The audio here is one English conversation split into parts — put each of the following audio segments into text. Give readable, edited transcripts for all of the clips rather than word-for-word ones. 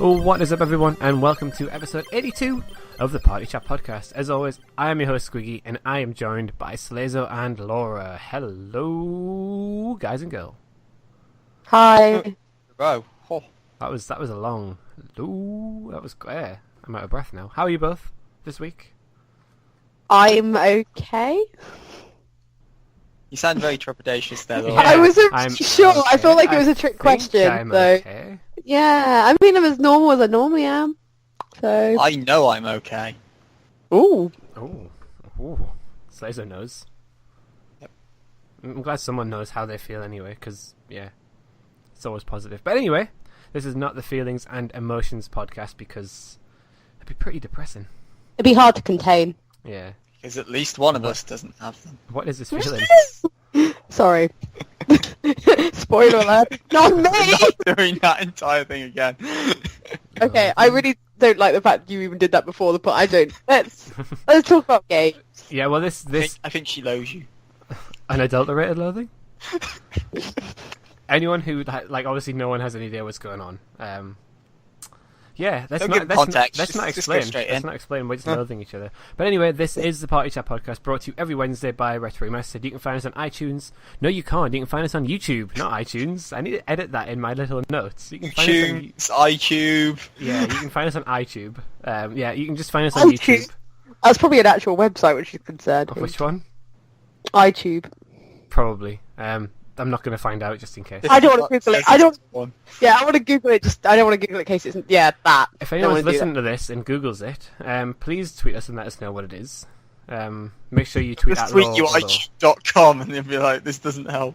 What is up, everyone, and welcome to episode 82 of the Party Chat podcast. As always, I am your host Squiggy, and I am joined by Slazo and Laura. Hello, guys and girl. Hi. Oh. That was a long. Ooh, that was great. I'm out of breath now. How are you both this week? I'm okay. You sound very trepidatious there, Laura. I wasn't I'm sure. okay. I felt like it was a trick question. I'm so okay. yeah, I mean I'm as normal as I normally am. So I know I'm okay. ooh, Ooh. Slazo knows. Yep. I'm glad someone knows how they feel anyway, because, yeah, it's always positive. But anyway, this is not the Feelings and Emotions podcast, because it'd be pretty depressing. it'd be hard to contain. Yeah. Because at least one of us doesn't have them. What is this feeling? Sorry. Spoiler alert. Not me. Not doing that entire thing again. Okay, I really don't like the fact you even did that before the I don't. Let's talk about games. Yeah, well, this I think she loathes you. unadulterated loathing. Anyone who like obviously no one has any idea what's going on. Yeah, let's Don't not give context. let's not Just go explain. straight Let's in. not explain. We're just loathing each other. But anyway, this is the Party Chat podcast, brought to you every Wednesday by Retro Remastered. You can find us on iTunes. No, you can't. You can find us on YouTube, not iTunes. I need to edit that in my little notes. You can find us on, iTube. yeah, you can find us on iTube. Yeah, you can just find us on YouTube. That's probably an actual website which is concerned. Which one? iTube. Probably. I'm not going to find out just in case. I don't want to Google it. I want to Google it. I don't want to Google it in case it's that. If anyone's listening to this and Googles it, please tweet us and let us know what it is. Make sure you tweet Just at tweet Law, you although- iTube.com and they'll be like, this doesn't help.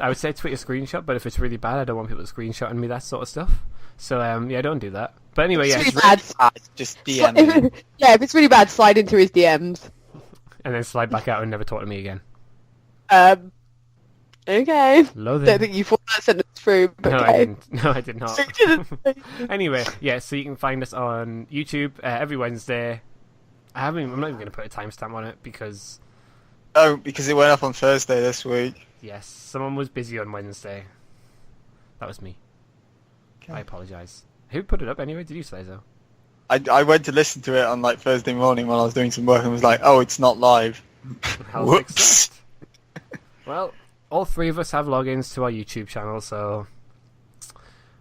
I would say tweet a screenshot, but if it's really bad, I don't want people screenshotting me that sort of stuff. So yeah, don't do that. But anyway, yeah, It's really bad. Just DM me. Yeah, if it's really bad, slide into his DMs. and then slide back out and never talk to me again. Okay. Loathing. Don't think you thought that sentence through, but No, okay. I didn't. No, I did not. You didn't. Anyway, yeah, so you can find us on YouTube every Wednesday. I'm not even going to put a timestamp on it because, Oh, because it went up on Thursday this week. yes, someone was busy on Wednesday. That was me. Okay. I apologise. Who put it up anyway? Did you, Slazo? I went to listen to it on like Thursday morning while I was doing some work and was like, oh, it's not live. How's Whoops. that? Well, all three of us have logins to our YouTube channel, so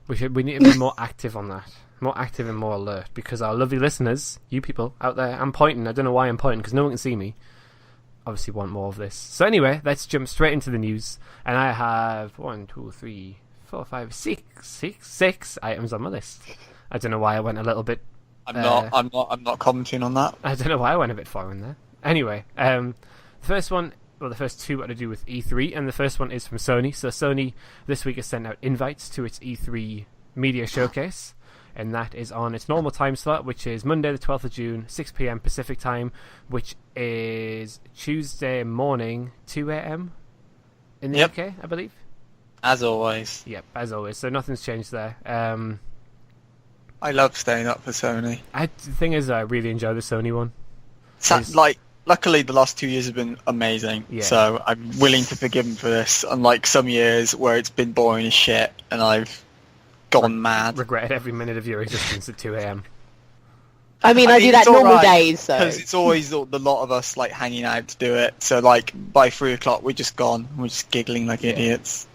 we need to be more active on that. More active and more alert, because our lovely listeners, you people out there, I'm pointing, I don't know why I'm pointing, because no one can see me, obviously want more of this. So anyway, let's jump straight into the news, and I have 6 items on my list. I don't know why I went a little bit... I'm not commenting on that. I don't know why I went a bit foreign there. Anyway, the first one... Well, the first two are to do with E3, and the first one is from Sony. So Sony this week has sent out invites to its E3 media showcase, and that is on its normal time slot, which is Monday the 12th of June, 6 p.m. Pacific time, which is Tuesday morning, 2 a.m. in the UK, I believe. As always. Yep, as always. So nothing's changed there. I love staying up for Sony. The thing is, I really enjoy the Sony one. Luckily, the last 2 years have been amazing, Yeah. so I'm willing to forgive them for this, unlike some years where it's been boring as shit and I've gone mad. Regretted every minute of your existence at 2 a.m. I mean, I do that it's normal alright, days, so. Because it's always the lot of us like hanging out to do it, so like by 3 o'clock we're just gone, we're just giggling like idiots.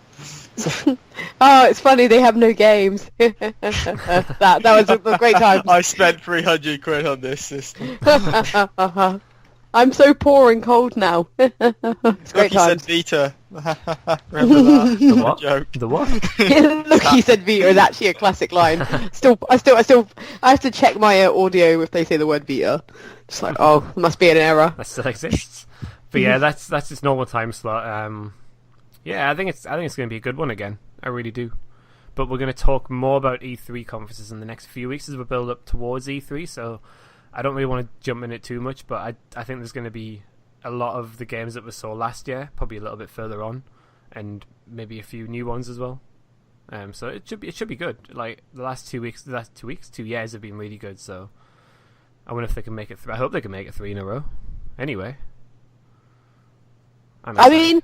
Oh, it's funny, they have no games. that was a great time. I spent 300 quid on this system. I'm so poor and cold now. It's great Look, he said times. Vita. Remember that? The what? Joke. The what? Look, he said Vita is actually a classic line. I have to check my audio if they say the word Vita. Just like, oh, must be an error. That still exists. But yeah, that's its normal time slot. Yeah, I think it's going to be a good one again. I really do. But we're going to talk more about E3 conferences in the next few weeks as we build up towards E3. So I don't really want to jump in it too much, but I think there's going to be a lot of the games that we saw last year, probably a little bit further on, and maybe a few new ones as well. So it should be good. Like the last 2 years have been really good. So I wonder if they can make it. I hope they can make it 3 in a row. Anyway, I mean,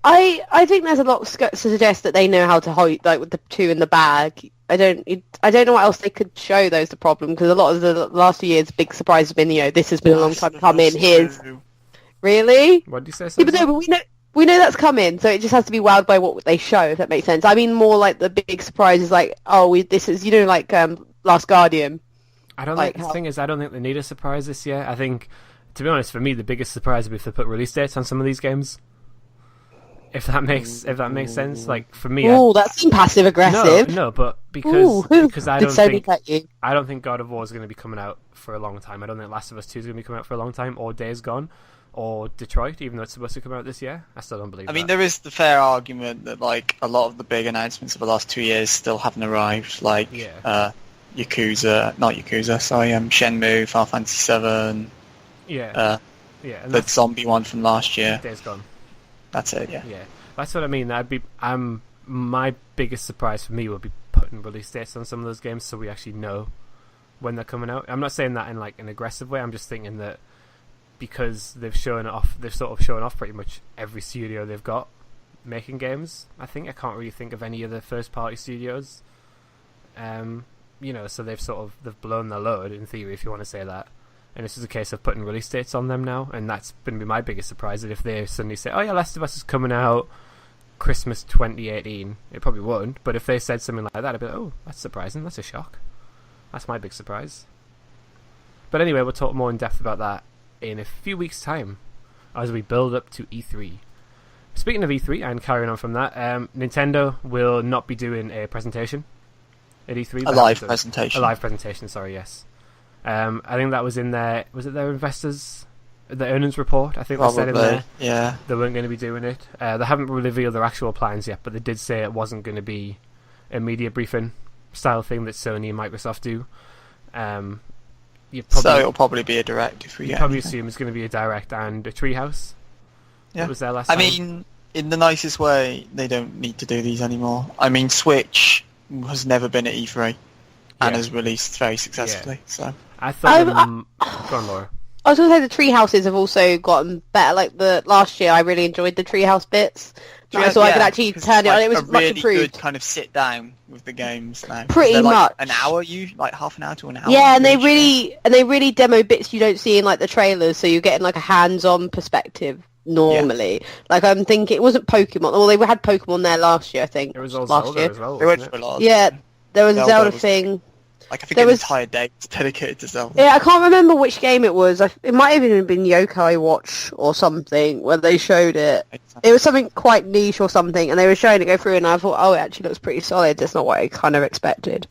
I think there's a lot to suggest that they know how to hold, like with the 2 in the bag. I don't know what else they could show. Those the problem, because a lot of the last few years, big surprise has been, this has been a long time coming. Here's really. What did you say? Yeah, but we know that's coming, so it just has to be wowed by what they show. If that makes sense. I mean, more like the big surprise is like, this is like Last Guardian. I don't think the thing is, I don't think they need a surprise this year. I think, to be honest, for me, the biggest surprise would be if they put release dates on some of these games. If that makes sense, like for me. Oh, that seemed passive aggressive. No, but because I don't think God of War is going to be coming out for a long time. I don't think Last of Us 2 is going to be coming out for a long time, or Days Gone, or Detroit, even though it's supposed to come out this year. I still don't believe. I mean, there is the fair argument that like a lot of the big announcements of the last 2 years still haven't arrived. Like Shenmue, Final Fantasy 7. The zombie one from last year. Days Gone. That's it, yeah. Yeah, that's what I mean. My biggest surprise for me would be putting release dates on some of those games so we actually know when they're coming out. I'm not saying that in like an aggressive way. I'm just thinking that because they've sort of shown off pretty much every studio they've got making games. I can't really think of any other first party studios. So they've blown their load in theory, if you want to say that. And it's just a case of putting release dates on them now, and that's going to be my biggest surprise. That if they suddenly say, "Oh yeah, Last of Us is coming out Christmas 2018," it probably won't. But if they said something like that, I'd be like, "Oh, that's surprising. That's a shock." That's my big surprise. But anyway, we'll talk more in depth about that in a few weeks' time as we build up to E3. Speaking of E3, and carrying on from that, Nintendo will not be doing a presentation at E3. A live presentation. Sorry, yes. I think that was in their their investors, the earnings report. I think Probably, they said in there. Yeah. They weren't going to be doing it. They haven't revealed their actual plans yet, but they did say it wasn't going to be a media briefing style thing that Sony and Microsoft do. So it'll probably be a direct if we get. You probably assume it's going to be a direct and a treehouse. Yeah. That was there last time. I mean, in the nicest way, they don't need to do these anymore. I mean, Switch has never been at E3 and has released very successfully. Yeah. So I thought. Go on, Laura. I was going to say the tree houses have also gotten better. Like the last year, I really enjoyed the tree house bits. I could actually turn it on. It was much really improved. Good kind of sit down with the games now. Pretty much an hour, like half an hour to an hour. Yeah, and they really demo bits you don't see in like the trailers, so you're getting like a hands-on perspective normally. Yeah. Like I'm thinking, it wasn't Pokemon. Well, they had Pokemon there last year, I think. It was all last Zelda year. as well. They went for a lot. Yeah, there was a Zelda thing. Like I think an entire day was dedicated to Zelda. Yeah, I can't remember which game it was. It might have even been Yokai Watch or something where they showed it. It was something quite niche or something, and they were showing it go through, and I thought, oh, it actually looks pretty solid. That's not what I kind of expected.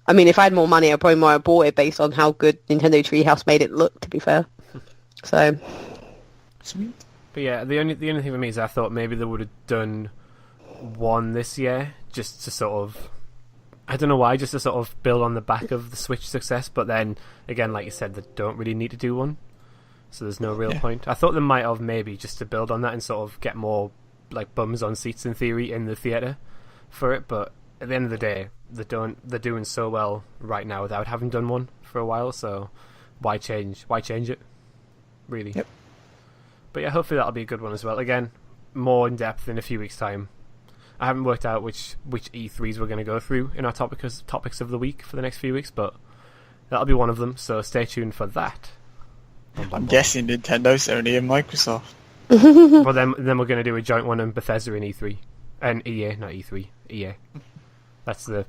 I mean, if I had more money, I probably might have bought it based on how good Nintendo Treehouse made it look, to be fair. So, sweet. But yeah, the only thing for me is I thought maybe they would have done one this year just to sort of, I don't know why, just to sort of build on the back of the Switch success. But then again, like you said, they don't really need to do one, so there's no real point. I thought they might have maybe just to build on that and sort of get more like bums on seats in theory in the theater for it. But at the end of the day, they're doing so well right now without having done one for a while. So why change it? Really. Yep. But yeah, hopefully that'll be a good one as well. Again, more in depth in a few weeks' time. I haven't worked out which E3s we're going to go through in our topics of the week for the next few weeks, but that'll be one of them. So stay tuned for that. I'm guessing Nintendo, Sony, and Microsoft. Well, then we're going to do a joint one on Bethesda and E3 and EA, not E3, EA. That's the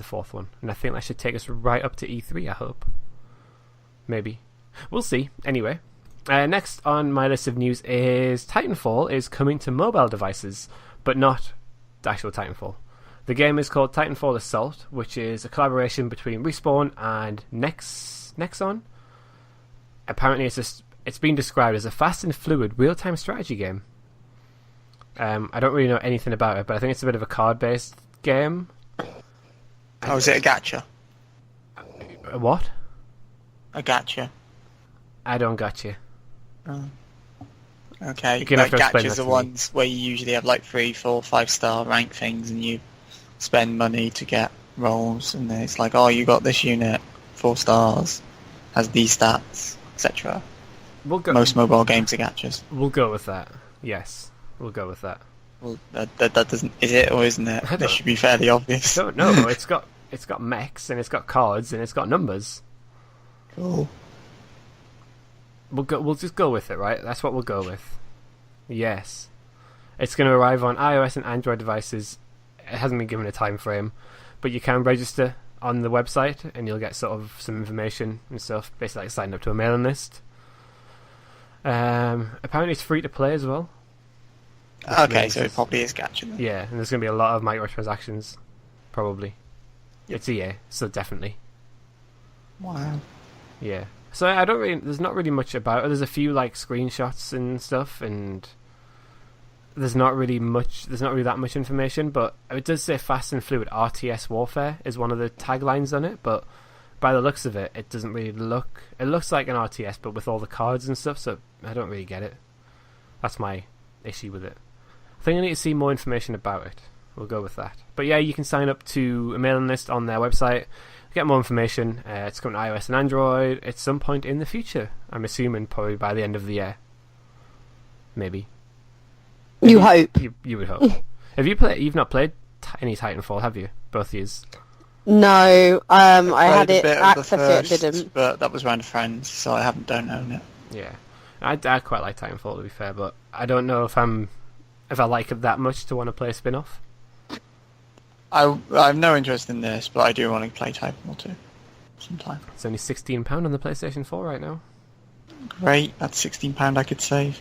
fourth one, and I think that should take us right up to E3. I hope. Maybe. We'll see. Anyway. Next on my list of news is Titanfall is coming to mobile devices, but not the actual Titanfall. The game is called Titanfall Assault, which is a collaboration between Respawn and Nexon. Apparently, it's been described as a fast and fluid real-time strategy game. I don't really know anything about it, but I think it's a bit of a card-based game. Oh, is it a gacha? A what? A gacha. I don't got you. Okay, You're gonna have like to explain that gachas to are me. ones where you usually have like 3, 4, 5-star rank things, and you spend money to get rolls, and then it's like, oh, you got this unit, 4 stars, has these stats, etc. We'll go. Most mobile games are gachas. We'll go with that. Yes, we'll go with that. Well, that doesn't, is it or isn't it? I That don't- should be fairly obvious. So no, it's got mechs and it's got cards and it's got numbers. Cool. We'll just go with it, right? That's what we'll go with. Yes, it's going to arrive on iOS and Android devices. It hasn't been given a time frame, but you can register on the website and you'll get sort of some information and stuff. Basically, like signing up to a mailing list. Apparently, it's free to play as well. Okay, means so it it's- probably is gacha then. Yeah, and there's going to be a lot of microtransactions, probably. It's EA, so definitely. Wow. Yeah. So I don't really. There's not really much about it. There's a few like screenshots and stuff, and there's not really much. There's not really that much information, but it does say "fast and fluid RTS warfare" is one of the taglines on it. But by the looks of it, it doesn't really look. It looks like an RTS, but with all the cards and stuff. So I don't really get it. That's my issue with it. I think I need to see more information about it. We'll go with that. But yeah, you can sign up to a mailing list on their website. Get more information. It's coming to iOS and Android at some point in the future. I'm assuming probably by the end of the year. Maybe. You hope. You would hope. Have you played? You've not played any Titanfall, have you? Both of yous. No, I had Played a it bit of the access it first, didn't. but that was around friends, so I don't own it. Yeah, I quite like Titanfall to be fair, but I don't know if I like it that much to want to play a spin-off. I have no interest in this, but I do want to play Titanfall 2 sometime. It's only £16 on the PlayStation 4 right now. Great, that's £16 I could save.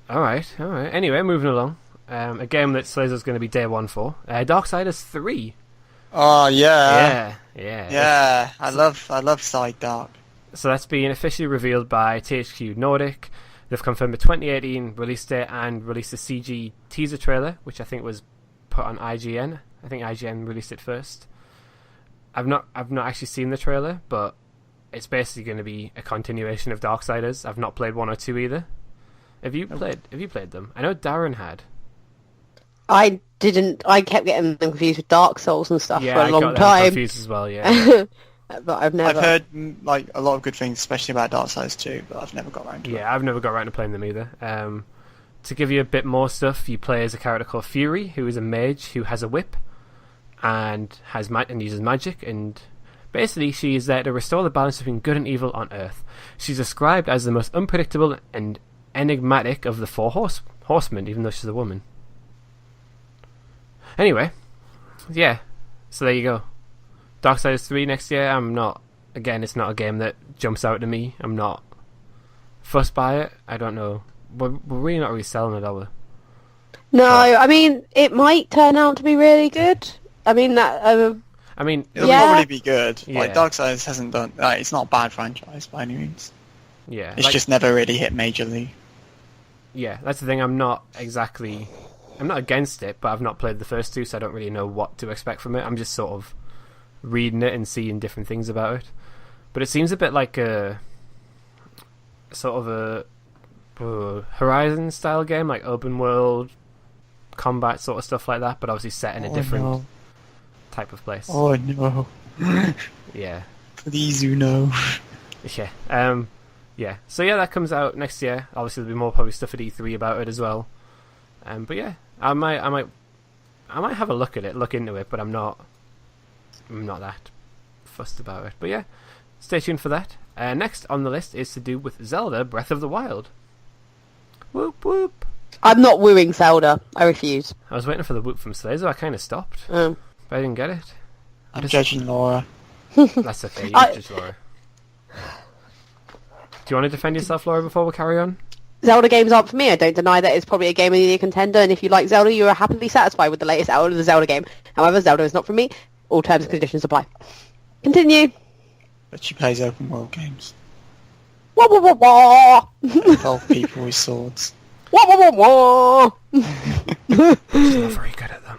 All right. Anyway, moving along. A game that Slazo's going to be day one for. Darksiders 3. Oh yeah, Yeah. yeah. I love Side Dark. So that's been officially revealed by THQ Nordic. They've confirmed a 2018 release date and released a CG teaser trailer, which I think was put on IGN. I think IGN released it first. I've not actually seen the trailer, but it's basically going to be a continuation of Darksiders. I've not played 1 or 2 either. Have you played them? I know Darren had. I didn't. I kept getting them confused with Dark Souls and stuff Yeah, for a I long got them time. confused as well. Yeah. But I've never. I've heard like a lot of good things, especially about Darksiders 2, but I've never got around to it. Yeah, I've never got around to playing them either. To give you a bit more stuff, you play as a character called Fury, who is a mage who has a whip and uses magic, and basically she is there to restore the balance between good and evil on Earth. She's described as the most unpredictable and enigmatic of the 4 horsemen, even though she's a woman. Anyway, yeah, so there you go. Darksiders 3 next year. It's not a game that jumps out to me. I'm not fussed by it. I don't know. We're really not really selling it, are we? No, I mean it might turn out to be really good. I mean that. It'll Yeah. probably be good. Like Yeah. Darksiders hasn't done. It's not a bad franchise by any means. Yeah, It's just never really hit majorly. Yeah, that's the thing. I'm not against it, but I've not played the first 2, so I don't really know what to expect from it. I'm just sort of reading it and seeing different things about it. But it seems a bit like a sort of a Horizon style game, like open world combat sort of stuff like that, but obviously set in a different type of place. Oh no! Yeah. Please, you know. Yeah. Yeah. So yeah, that comes out next year. Obviously, there'll be more probably stuff at E3 about it as well. But yeah, I might have a look into it, but I'm not that fussed about it. But yeah, stay tuned for that. Next on the list is to do with Zelda Breath of the Wild. Whoop whoop. I'm not wooing Zelda. I refuse. I was waiting for the whoop from Slazo. I kind of stopped, Um, but I didn't get it. I'm judging Laura. That's okay. You judge Laura. Do you want to defend yourself, Laura, before we carry on? Zelda games aren't for me. I don't deny that it's probably a game of the year contender, and if you like Zelda, you are happily satisfied with the latest out of the Zelda game. However, Zelda is not for me. All terms and conditions apply. Continue. But she plays open world games. Wah wah wah wah. Involve people with swords. Wah wah wah wah. She's not very good at them.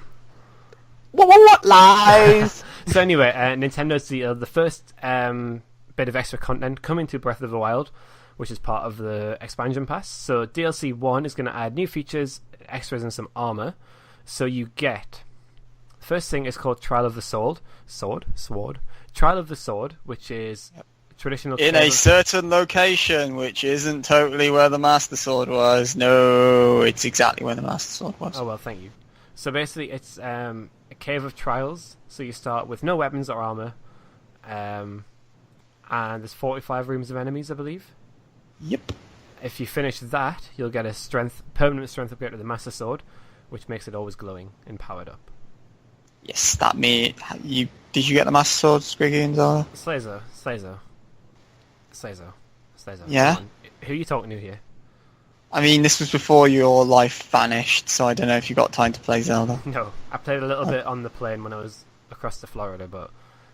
Wah wah wah. Lies. So anyway, Nintendo's the first bit of extra content coming to Breath of the Wild, which is part of the expansion pass. So DLC 1 is going to add new features, extras, and some armor. So you get... First thing is called Trial of the Sword. Trial of the Sword, which is traditional... In a certain location, which isn't totally where the Master Sword was. No, it's exactly where the Master Sword was. Oh, well, thank you. So basically, it's a cave of trials. So you start with no weapons or armor. And there's 45 rooms of enemies, I believe. Yep. If you finish that, you'll get a permanent strength upgrade to the Master Sword, which makes it always glowing and powered up. Yes, that me. Did you get the Master Sword, Squiggy and Zara? Slazo. Yeah? Who are you talking to here? I mean, this was before your life vanished, so I don't know if you got time to play Zelda. No, I played a little bit on the plane when I was across to Florida, but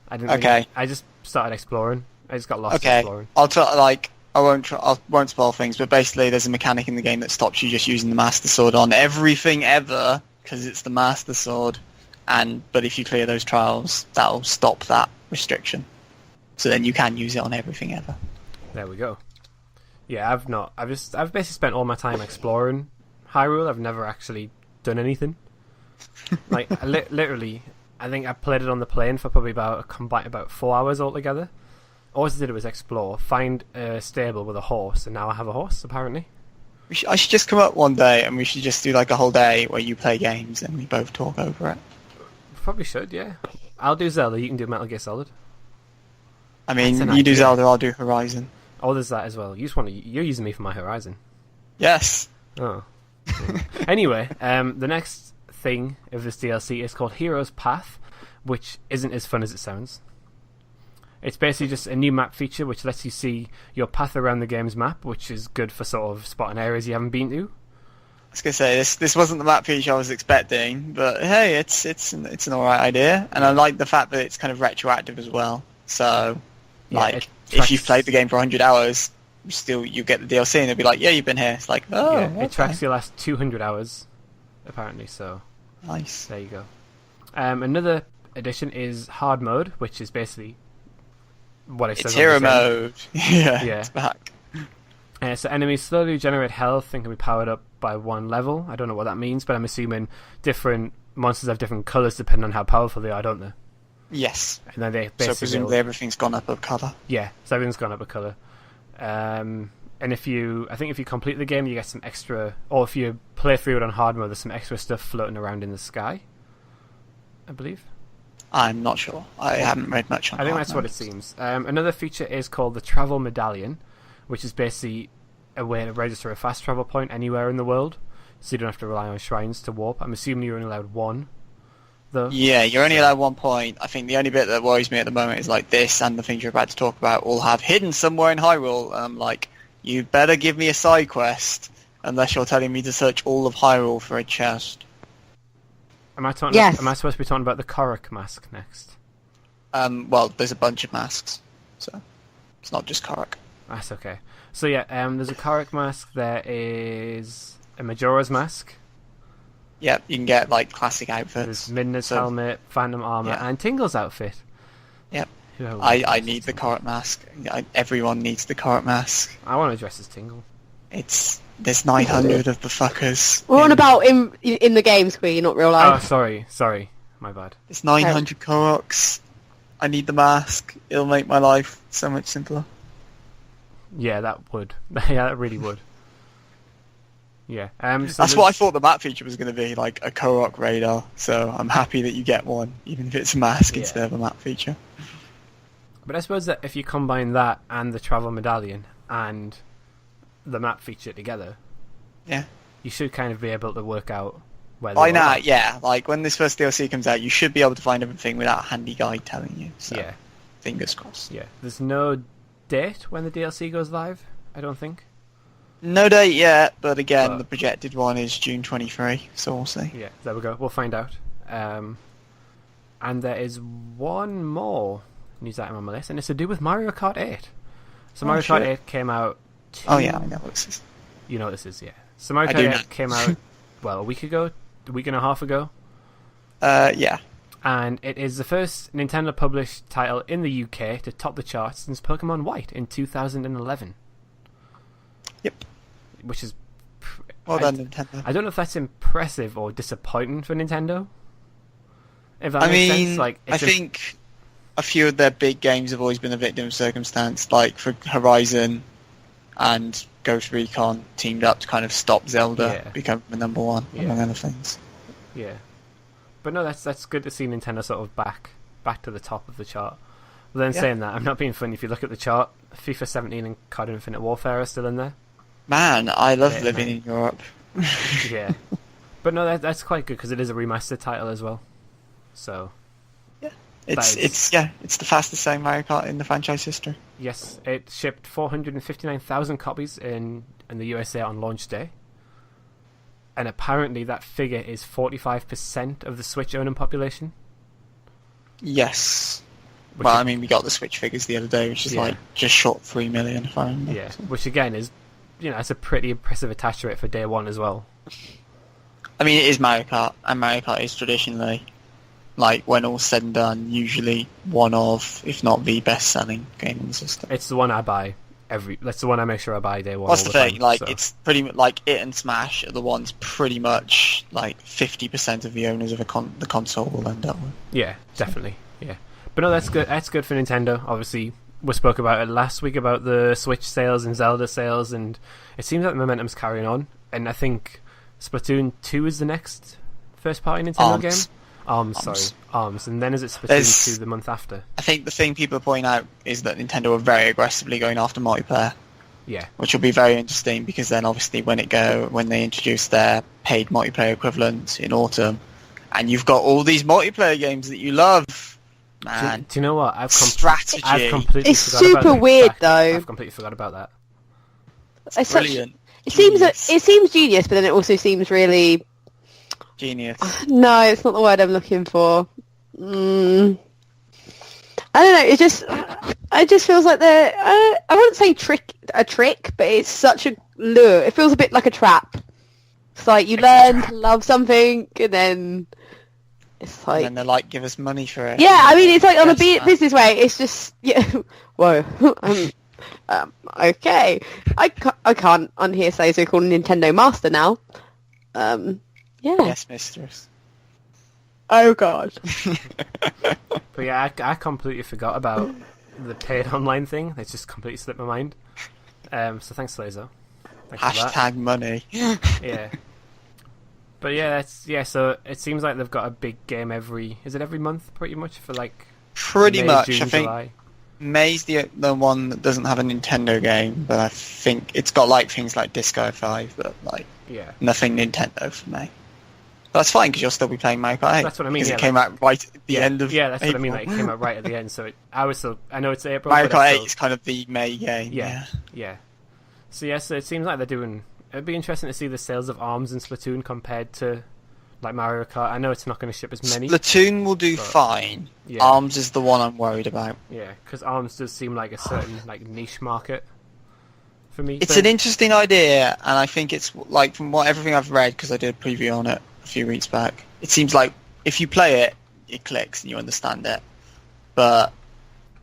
I didn't. Okay. I just started exploring. I just got lost exploring. I'll try. I won't spoil things, but basically, there's a mechanic in the game that stops you just using the Master Sword on everything ever because it's the Master Sword. But if you clear those trials, that'll stop that restriction. So then you can use it on everything ever. There we go. Yeah, I've basically spent all my time exploring Hyrule. I've never actually done anything. Like literally, I think I played it on the plane for probably about 4 hours altogether. All I did was explore, find a stable with a horse, and now I have a horse apparently. I should just come up one day and we should just do like a whole day where you play games and we both talk over it. Probably should, yeah. I'll do Zelda. You can do Metal Gear Solid. I mean, you do Zelda, I'll do Horizon. Oh, there's that as well. You're using me for my Horizon. Yes. Oh. Anyway, the next thing of this DLC is called Hero's Path, which isn't as fun as it sounds. It's basically just a new map feature which lets you see your path around the game's map, which is good for sort of spotting areas you haven't been to. I was gonna say this wasn't the map feature I was expecting, but hey, it's an alright idea, and I like the fact that it's kind of retroactive as well. So, if you've played the game for 100 hours, you get the DLC and it'll be like, yeah, you've been here. It's like, oh, yeah, okay. It tracks your last 200 hours, apparently. So, nice. There you go. Another addition is hard mode, which is basically what it says. It's hero mode. Yeah, it's back. So enemies slowly generate health and can be powered up by one level. I don't know what that means, but I'm assuming different monsters have different colours depending on how powerful they are, don't they? Yes. And then they basically so presumably everything's gone up a colour. Yeah, so everything's gone up a colour. And if you complete the game, you get some extra, or if you play through it on hard mode, there's some extra stuff floating around in the sky, I believe. I'm not sure. I haven't read much on I think that's what it seems. Another feature is called the Travel Medallion, which is basically a way to register a fast travel point anywhere in the world, so you don't have to rely on shrines to warp. I'm assuming you're only allowed one, though. Yeah, you're only allowed 1 point. I think the only bit that worries me at the moment is like this and the things you're about to talk about all have hidden somewhere in Hyrule. I'm like, you better give me a side quest unless you're telling me to search all of Hyrule for a chest. Am I supposed to be talking about the Korok mask next? Well, there's a bunch of masks, so it's not just Korok. That's okay. So yeah, there's a Korok mask. There is a Majora's mask. Yep, you can get like classic outfits. There's Midna's helmet, Phantom armor, and Tingle's outfit. Yep. I need the Korok mask. Everyone needs the Korok mask. I want to dress as Tingle. There's 900 of the fuckers. We're on about in the game, Squiggy, not real life. Oh, sorry, my bad. It's 900 Koroks. I need the mask. It'll make my life so much simpler. Yeah, that would. Yeah, that really would. Yeah. So that's what I thought the map feature was going to be, like a Korok radar. So I'm happy that you get one, even if it's a mask instead of a map feature. But I suppose that if you combine that and the travel medallion and the map feature together, you should kind of be able to work out where they are. Yeah. Like when this first DLC comes out, you should be able to find everything without a handy guide telling you. So fingers crossed. Yeah. There's no date when the DLC goes live, I don't think. No date yet, but again, the projected one is June 23, so we'll see. Yeah, there we go. We'll find out. And there is one more news item on my list, and it's to do with Mario Kart 8. So Mario Kart 8 came out... Oh yeah, I know what this is. You know what this is, yeah. So Mario Kart 8 came out, a week and a half ago. Yeah. And it is the first Nintendo-published title in the UK to top the charts since Pokemon White in 2011. Yep. Which is... Well done, Nintendo. I don't know if that's impressive or disappointing for Nintendo. If that I makes mean, sense. Like, I think a few of their big games have always been a victim of circumstance, like for Horizon and Ghost Recon teamed up to kind of stop Zelda becoming the number one, among other things. Yeah. But no, that's good to see Nintendo sort of back to the top of the chart. But then saying that, I'm not being funny. If you look at the chart, FIFA 17 and COD Infinite Warfare are still in there. Man, I love living in Europe. Yeah. But no, that's quite good because it is a remastered title as well. So... It's the fastest selling Mario Kart in the franchise history. Yes, it shipped 459,000 copies in the USA on launch day. And apparently that figure is 45% of the Switch owning population. Yes. I mean, we got the Switch figures the other day, which is like just short of 3 million, if I remember. Yeah, which again is, that's a pretty impressive attach rate for day one as well. I mean, it is Mario Kart, and Mario Kart is traditionally, like, when all's said and done, usually one of, if not the best-selling game in the system. It's the one I buy that's the one I make sure I buy day one. What's the thing? Time, like, so. It's pretty much like it and Smash are the ones pretty much like 50% of the owners of the console will end up with. Yeah, definitely. Yeah, but no, that's good. That's good for Nintendo. Obviously, we spoke about it last week about the Switch sales and Zelda sales, and it seems like the momentum's carrying on. And I think Splatoon 2 is the next first-party Nintendo game. ARMS. And then is it Splatoon 2 the month after? I think the thing people are pointing out is that Nintendo are very aggressively going after multiplayer. Yeah. Which will be very interesting because then obviously when they introduce their paid multiplayer equivalent in autumn, and you've got all these multiplayer games that you love, man. Do you know what? I've strategy. completely It's forgot about super that. weird though. I've completely forgot about that. It's brilliant. It seems genius, but then it also seems really... Genius. No, it's not the word I'm looking for. I don't know. It just feels like they're. I wouldn't say a trick, but it's such a lure. It feels a bit like a trap. It's like you learn to love something, and then it's like. And then they're like, give us money for it. Yeah, I mean, it's like on a business way. It's just whoa. Okay, I can't unhear Slazo called Nintendo Master now. Yeah. Yes, mistress. Oh god. But yeah, I completely forgot about the paid online thing. It's just completely slipped my mind. So thanks, Slazo. Thanks for that. Hashtag money. Yeah. But yeah, so it seems like they've got a big game every month, pretty much, for like pretty May, much. June, I think July. May's the one that doesn't have a Nintendo game, but I think it's got like things like Disco 5, but like nothing Nintendo for May. But that's fine because you'll still be playing Mario Kart 8. That's what I mean. Because it came out right at the end of. Yeah, that's April. what I mean. Like, it came out right at the end, so I know it's April. Mario but Kart I 8 still... is kind of the May game. Yeah. So it seems like they're doing. It'd be interesting to see the sales of ARMS and Splatoon compared to like Mario Kart. I know it's not going to ship as many. Splatoon will do fine. Yeah. ARMS is the one I'm worried about. Yeah, because ARMS does seem like a certain like niche market for me. It's an interesting idea, and I think it's like from everything I've read, because I did a preview on it a few weeks back. It seems like if you play it, it clicks and you understand it. But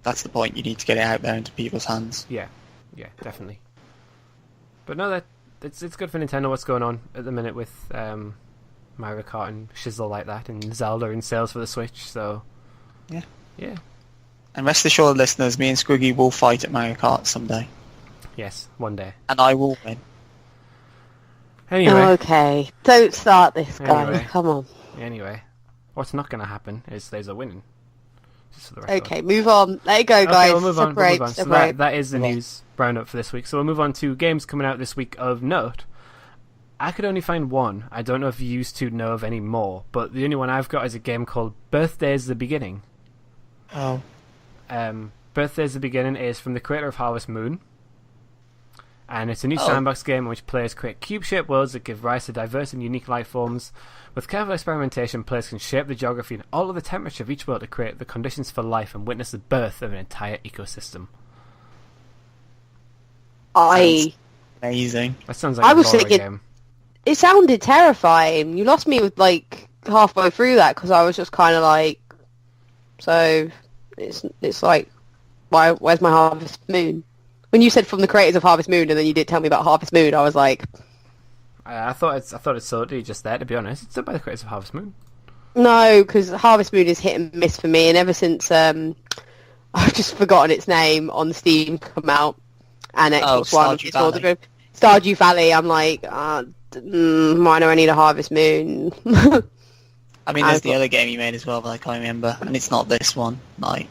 that's the point. You need to get it out there into people's hands. Yeah, definitely. But no, it's good for Nintendo. What's going on at the minute with Mario Kart and shizzle like that, and Zelda in sales for the Switch. So yeah. And rest assured, listeners, me and Squiggy will fight at Mario Kart someday. Yes, one day. And I will win. Anyway. Okay, don't start this, guys. Anyway. Come on. Anyway, what's not going to happen is there's a winning. Just for the record. Okay, move on. Let it go, guys. We'll move on. Separate. So that is the news roundup for this week. So we'll move on to games coming out this week of note. I could only find one. I don't know if you used to know of any more, but the only one I've got is a game called Birthday's the Beginning. Oh. Birthday's the Beginning is from the creator of Harvest Moon. And it's a new sandbox game in which players create cube-shaped worlds that give rise to diverse and unique life forms. With careful experimentation, players can shape the geography and all of the temperature of each world to create the conditions for life and witness the birth of an entire ecosystem. Amazing. That sounds like a horror game. It sounded terrifying. You lost me with like halfway through that because I was just kind of like, so it's like, where's my Harvest Moon? When you said from the creators of Harvest Moon, and then you did tell me about Harvest Moon, I was like, I thought it's totally just there. To be honest, it's done by the creators of Harvest Moon. no, because Harvest Moon is hit and miss for me, and ever since I've just forgotten its name on Steam come out and Xbox One, Stardew Valley. I'm like, why do I need a Harvest Moon? I mean, there's the other game he made as well, but I can't remember, and it's not this one. Like,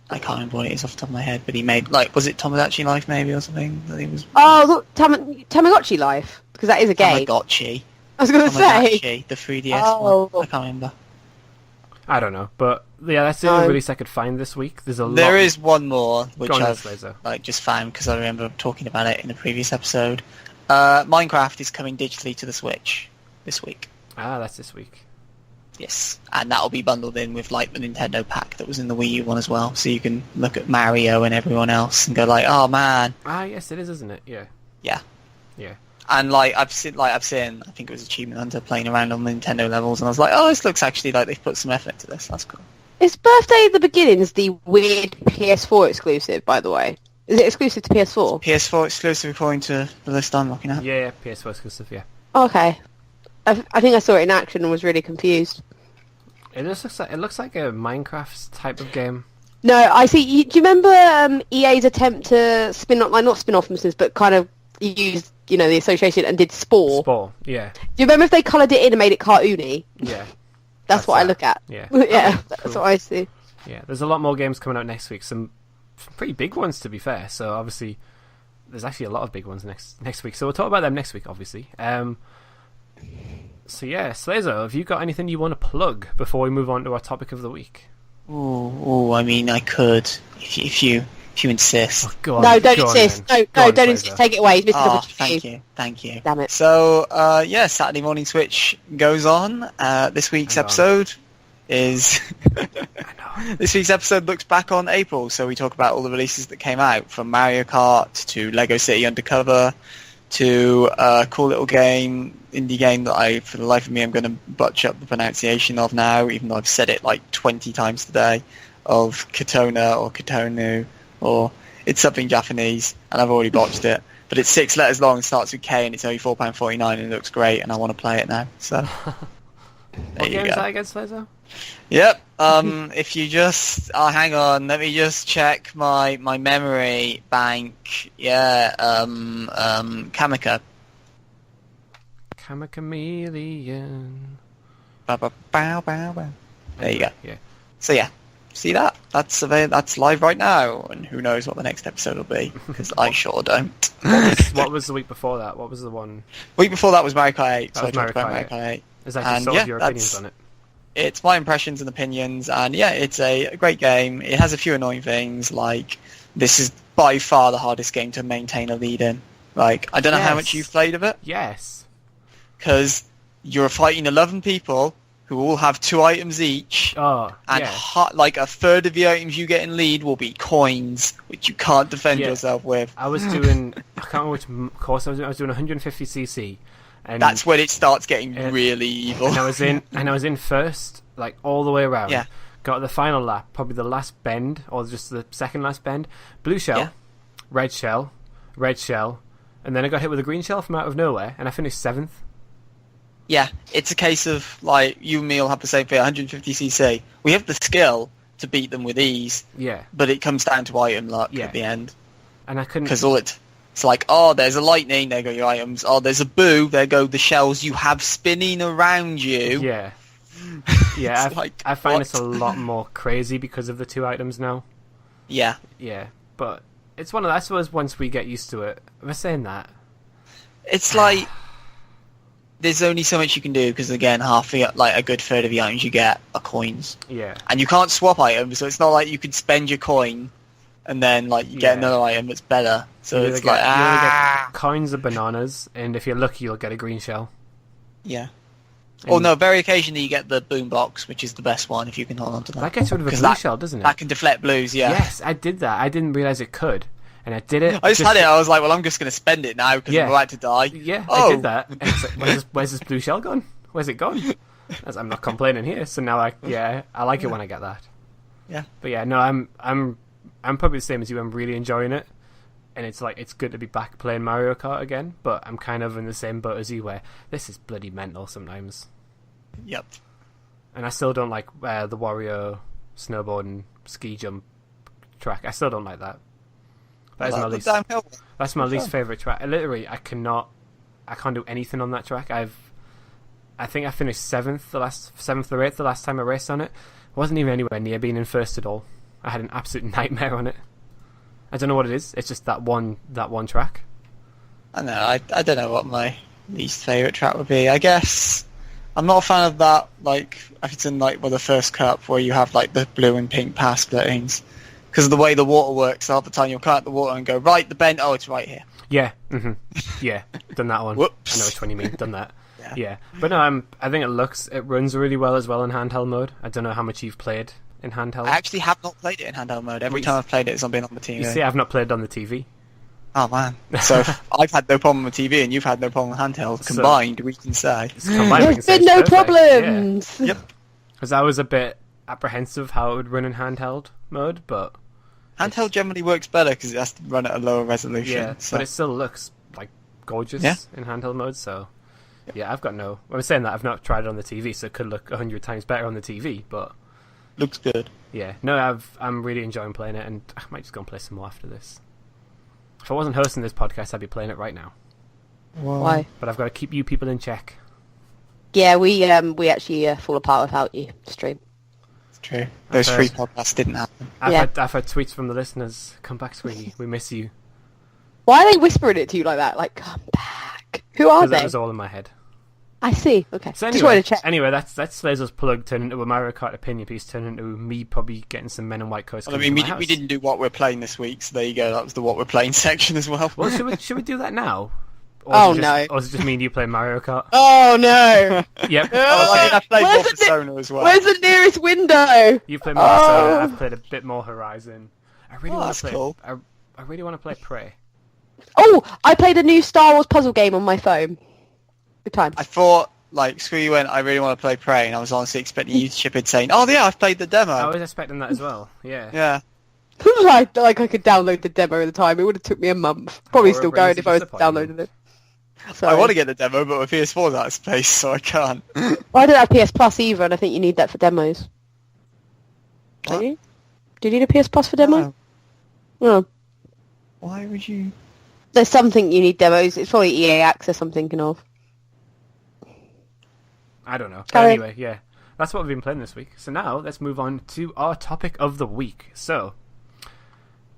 I can't remember what it is off the top of my head, but he made, like, was it Tomodachi Life maybe or something? That he was... Oh, look, Tamagotchi Life, because that is a game. Tamagotchi. I was going to say. The 3DS one. I can't remember. I don't know, but yeah, that's the only release I could find this week. There's a lot. There is one more, which I've just found because I remember talking about it in the previous episode. Minecraft is coming digitally to the Switch this week. Ah, that's this week. Yes, and that'll be bundled in with like the Nintendo pack that was in the Wii U one as well, so you can look at Mario and everyone else and go like, oh man. Ah, yes, it is, isn't it? Yeah. Yeah. Yeah. And I've seen, I think it was Achievement Hunter playing around on the Nintendo levels, and I was like, oh, this looks actually like they've put some effort into this. That's cool. Is Birthday of the Beginnings the weird PS4 exclusive, by the way? Is it exclusive to PS4? PS4 exclusive according to the list I'm looking at. Yeah, PS4 exclusive, yeah. Okay. I think I saw it in action and was really confused. It looks like a Minecraft type of game. No, I see. Do you remember EA's attempt to not spin off themselves, but kind of use, the association and did Spore? Spore, yeah. Do you remember if they coloured it in and made it cartoony? Yeah. That's what I look at. Yeah. Yeah, Cool. that's what I see. Yeah, there's a lot more games coming out next week. Some pretty big ones, to be fair. So obviously, there's actually a lot of big ones next week. So we'll talk about them next week, obviously. So yeah, Slazo, have you got anything you want to plug before we move on to our topic of the week? I mean, I could, if you insist. Oh, go on, no, don't insist. No, don't insist. Take it away. Thank you. Damn it. So, Saturday Morning Switch goes on. This week's episode is... This week's episode looks back on April, so we talk about all the releases that came out, from Mario Kart to Lego City Undercover to a cool little indie game that for the life of me, I'm going to butcher up the pronunciation of now, even though I've said it like 20 times today, of Katona or Katonu, or it's something Japanese, and I've already botched it. But it's 6 letters long, starts with K, and it's only £4.49, and it looks great, and I want to play it now. So, what game is that again, Slazo? Yep. If you just hang on, let me just check my memory bank. Yeah. Kamika. Kamika-chameleon. Bow, bow, bow, bow. There you go. Yeah. So yeah, see that? That's live right now, and who knows what the next episode will be, because I sure don't. What was the week before that? What was the one? Week before that was Mario Kart 8, so I was talked about Mario Mario Kart 8. Is that just sort of your opinions on it? It's my impressions and opinions, and yeah, it's a great game. It has a few annoying things, like this is by far the hardest game to maintain a lead in. Like, I don't know how much you've played of it. Yes. Because you're fighting 11 people who all have 2 items each, and like a third of the items you get in lead will be coins, which you can't defend yourself with. I was doing, I can't remember which course I was doing 150cc. And that's when it starts getting really evil. And I was in first, like all the way around. Yeah. Got the final lap, probably the last bend, or just the second last bend. Blue shell, red shell, and then I got hit with a green shell from out of nowhere, and I finished 7th. Yeah, it's a case of, like, you and me will have the same thing, 150cc. We have the skill to beat them with ease. Yeah. But it comes down to item luck at the end. And I couldn't... Because it's like, oh, there's a lightning, there go your items. Oh, there's a boo, there go the shells you have spinning around you. Yeah. Yeah, I find it's a lot more crazy because of the 2 items now. Yeah. Yeah, but it's one of the... I suppose once we get used to it... We're saying that. It's like... There's only so much you can do, because again, a good third of the items you get are coins. Yeah. And you can't swap items, so it's not like you can spend your coin and then you get another item that's better. So you it's like you get coins or bananas, and if you're lucky, you'll get a green shell. Yeah. Or no, very occasionally you get the boombox, which is the best one if you can hold on to that. That gets rid of a blue shell, doesn't it? That can deflect blues, yeah. Yes, I did that. I didn't realise it could. And I did it. I just had it. I was like, well, I'm just going to spend it now because I'm about to die. Yeah, I did that. And it's like, where's this blue shell gone? Where's it gone? I'm not complaining here. So now I like it when I get that. Yeah. But yeah, no, I'm I'm probably the same as you. I'm really enjoying it, and it's like it's good to be back playing Mario Kart again. But I'm kind of in the same boat as you, where this is bloody mental sometimes. Yep. And I still don't like the Wario snowboard and ski jump track. I still don't like that. That's my least favorite track. I can't do anything on that track. I think I finished 7th or 8th the last time I raced on it. I wasn't even anywhere near being in first at all. I had an absolute nightmare on it. I don't know what it is. It's just that one track. I know. I don't know what my least favourite track would be. I guess I'm not a fan of that. Like if it's in the first cup where you have like the blue and pink pass splittings, because of the way the water works. Half the time you'll cut the water and go right the bend. Oh, it's right here. Yeah. Yeah. Done that one. Whoops. I know which one you mean. Done that. Yeah. But no, I think it runs really well as well in handheld mode. I don't know how much you've played in handheld. I actually have not played it in handheld mode. Every time I've played it, it's been on the TV. You see, I've not played it on the TV. Oh man! So I've had no problem with TV, and you've had no problem with handheld. Combined, we can say there's been no problems. Yeah. Yep. Because I was a bit apprehensive how it would run in handheld mode, but handheld generally works better because it has to run at a lower resolution. Yeah, so. But it still looks like gorgeous in handheld mode. So yeah, I've got no. I'm saying that I've not tried it on the TV, so it could look 100 times better on the TV, but looks good. Yeah, no, I'm really enjoying playing it, and I might just go and play some more after this. If I wasn't hosting this podcast, I'd be playing it right now. Why? But I've got to keep you people in check. Yeah, we actually fall apart without you. Stream. It's true. Those free podcasts didn't happen. I've had tweets from the listeners. Come back, Squiggy. We miss you. Why are they whispering it to you like that? Like, come back. Who are they? That was all in my head. I see. Okay. So anyway, just wanted to check. Anyway, that's Slazo's plug turned into a Mario Kart opinion piece, turned into me probably getting some Men in White coats. Well, I mean, we didn't do what we're playing this week, so there you go. That was the what we're playing section as well. Well, should we do that now? No. Or is it just me and you playing Mario Kart? Oh no. Yep. I played more Persona as well. Where's the nearest window? You played more Persona. I've played a bit more Horizon. I really want to play. Cool. I really want to play Prey. Oh, I played a new Star Wars puzzle game on my phone. Good time. I thought, Squiggy went, I really want to play Prey, and I was honestly expecting you to chip in saying, oh yeah, I've played the demo. I was expecting that as well, yeah. Yeah. I could download the demo at the time. It would have took me a month. Probably still going if I was downloading it. Sorry. I want to get the demo, but my PS4's out of space, so I can't. Well, I don't have PS Plus either, and I think you need that for demos. What? Do you? Do you need a PS Plus for demo? No. Why would you? There's something you need demos. It's probably EA Access I'm thinking of. I don't know. But anyway, yeah. That's what we've been playing this week. So now, let's move on to our topic of the week. So,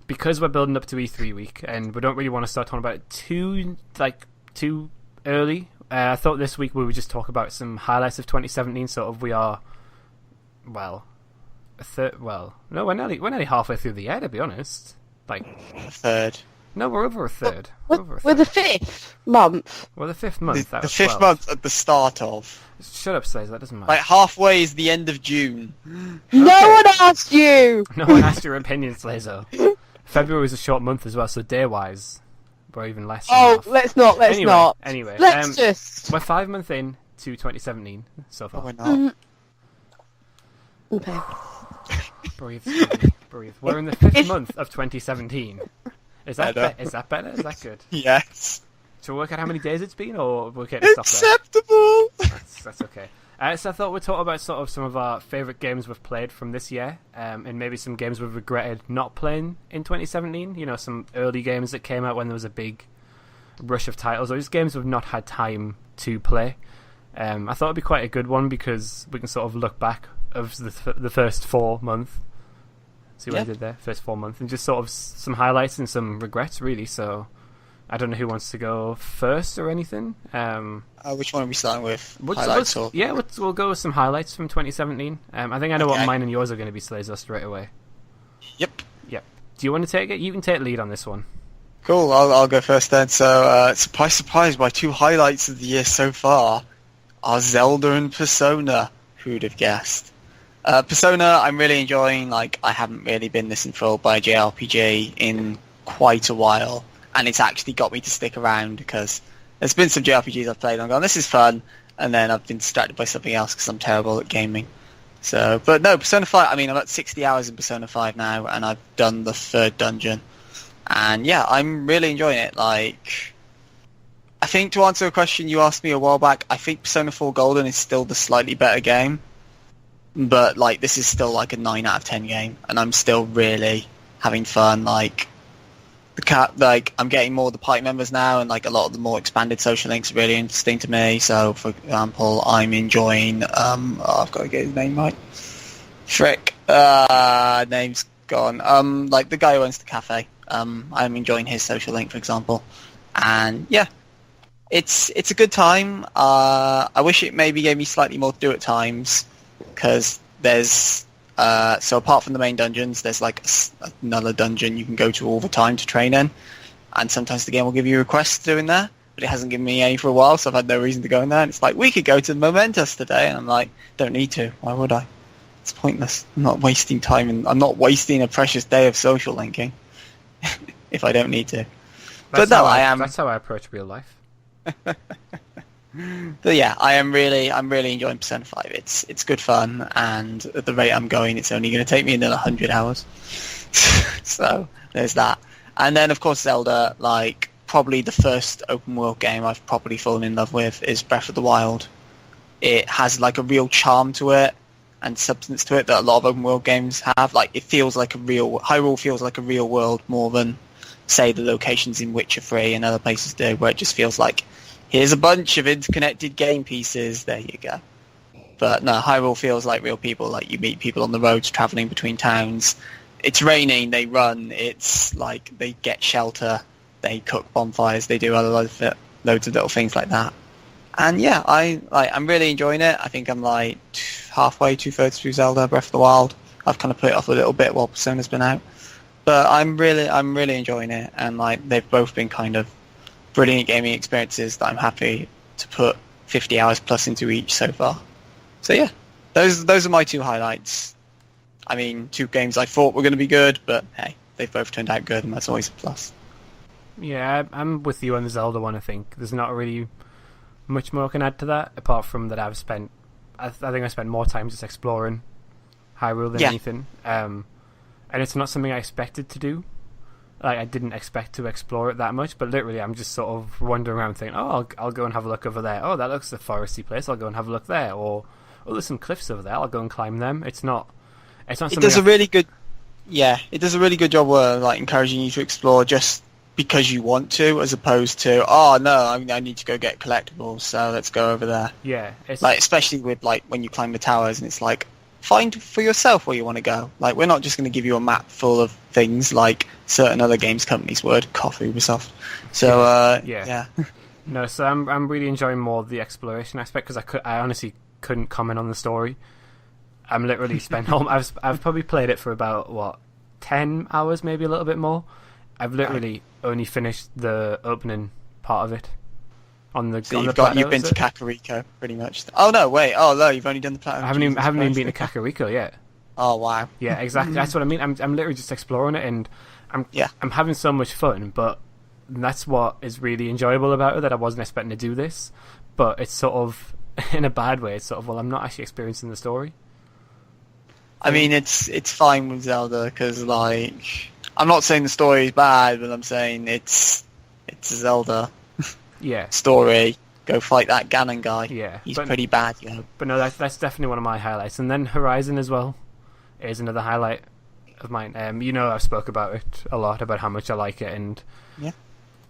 because we're building up to E3 week, and we don't really want to start talking about it too early, I thought this week we would just talk about some highlights of 2017. Sort of, we are, we're nearly halfway through the year, to be honest. A third. No, we're over a third. We're the 5th month. We're the 5th month. The 5th month at the start of. Shut up, Slazo. That doesn't matter. Halfway is the end of June. No one asked you! No one asked your opinion, Slazo. February was a short month as well, so day-wise, we're even less. Let's not. Anyway, let's just. We're 5 months in to 2017 so far. No, we're not. Okay. Breathe. We're in the 5th month of 2017. Is that better? Is that good? Yes. Shall we work out how many days it's been, or we'll get to stop Acceptable! there? That's okay. So I thought we'd talk about sort of some of our favourite games we've played from this year, and maybe some games we've regretted not playing in 2017. You know, some early games that came out when there was a big rush of titles, or just games we've not had time to play. I thought it'd be quite a good one because we can sort of look back of the first 4 months. See what I did there? First 4 months, and just sort of some highlights and some regrets, really. So I don't know who wants to go first or anything. Which one are we starting with? We'll go with some highlights from 2017. I think I know what mine and yours are going to be, Slazo, straight away. Yep. Do you want to take it? You can take lead on this one. Cool, I'll go first then. So, surprise, my 2 highlights of the year so far are Zelda and Persona. Who'd have guessed? Persona, I'm really enjoying. I haven't really been this enthralled by a JRPG in quite a while, and it's actually got me to stick around because there's been some JRPGs I've played and I've gone, this is fun, and then I've been distracted by something else because I'm terrible at gaming. So, but no, Persona 5, I mean, I'm at 60 hours in Persona 5 now, and I've done the 3rd dungeon. And yeah, I'm really enjoying it. Like, I think to answer a question you asked me a while back, I think Persona 4 Golden is still the slightly better game. But, like, this is still like a 9 out of 10 game, and I'm still really having fun. Like, I'm getting more of the party members now, and like a lot of the more expanded social links are really interesting to me. So, for example, I'm enjoying. I've got to get his name right. Frick. Name's gone. Like the guy who owns the cafe. I'm enjoying his social link, for example, and yeah, it's a good time. I wish it maybe gave me slightly more to do at times, because there's. So apart from the main dungeons, there's like another dungeon you can go to all the time to train in, and sometimes the game will give you requests to do in there, but it hasn't given me any for a while, so I've had no reason to go in there. And it's like, we could go to Momentous today, and I'm like, don't need to. Why would I? It's pointless. I'm not wasting time, and I'm not wasting a precious day of social linking if I don't need to. But no, I am. That's how I approach real life. But yeah, I'm really enjoying Persona 5. It's good fun, and at the rate I'm going, it's only going to take me another 100 hours. So there's that. And then, of course, Zelda, like, probably the first open world game I've properly fallen in love with is Breath of the Wild. It has, like, a real charm to it and substance to it that a lot of open world games have. Like, it feels like Hyrule feels like a real world more than, say, the locations in Witcher 3 and other places do, where it just feels like, here's a bunch of interconnected game pieces, there you go. But no, Hyrule feels like real people, like you meet people on the roads travelling between towns. It's raining, they run, it's like they get shelter, they cook bonfires, they do loads of little things like that. And yeah, I'm really enjoying it. I think I'm like halfway, 2/3 through Zelda Breath of the Wild. I've kind of put it off a little bit while Persona's been out. But I'm really enjoying it, and like they've both been kind of brilliant gaming experiences that I'm happy to put 50 hours plus into each so far. So yeah, those are my 2 highlights. I mean, 2 games I thought were going to be good, but hey, they've both turned out good, and that's always a plus. Yeah, I'm with you on the Zelda one. I think there's not really much more I can add to that, apart from that I think I spent more time just exploring Hyrule than anything. And it's not something I expected to do. Like, I didn't expect to explore it that much, but literally I'm just sort of wandering around thinking, oh, I'll go and have a look over there. Oh, that looks a foresty place. I'll go and have a look there. Or, oh, there's some cliffs over there. I'll go and climb them. It's not something. It does a really good job of like encouraging you to explore just because you want to, as opposed to, oh no, I need to go get collectibles, so let's go over there. Yeah, it's like, especially with like when you climb the towers, and it's like, find for yourself where you want to go. Like, we're not just going to give you a map full of things like certain other games companies would. Cough, Ubisoft. So yeah. No, so I'm really enjoying more the exploration aspect, because I honestly couldn't comment on the story. I'm literally spent home. I've probably played it for about 10 hours, maybe a little bit more. I've literally only finished the opening part of it. So you've been to Kakariko, pretty much. Oh no, wait. Oh no, you've only done the platinum. I haven't even been to Kakariko yet. Oh wow. Yeah, exactly. That's what I mean. I'm literally just exploring it, and I'm having so much fun. But that's what is really enjoyable about it. That I wasn't expecting to do this, but it's sort of in a bad way. It's sort of, well, I'm not actually experiencing the story. I mean, it's fine with Zelda, because like, I'm not saying the story is bad, but I'm saying it's Zelda. Yeah. Story. Go fight that Ganon guy. Yeah. He's pretty bad, you know. But no, that's definitely one of my highlights. And then Horizon as well is another highlight of mine. I've spoke about it a lot, about how much I like it, and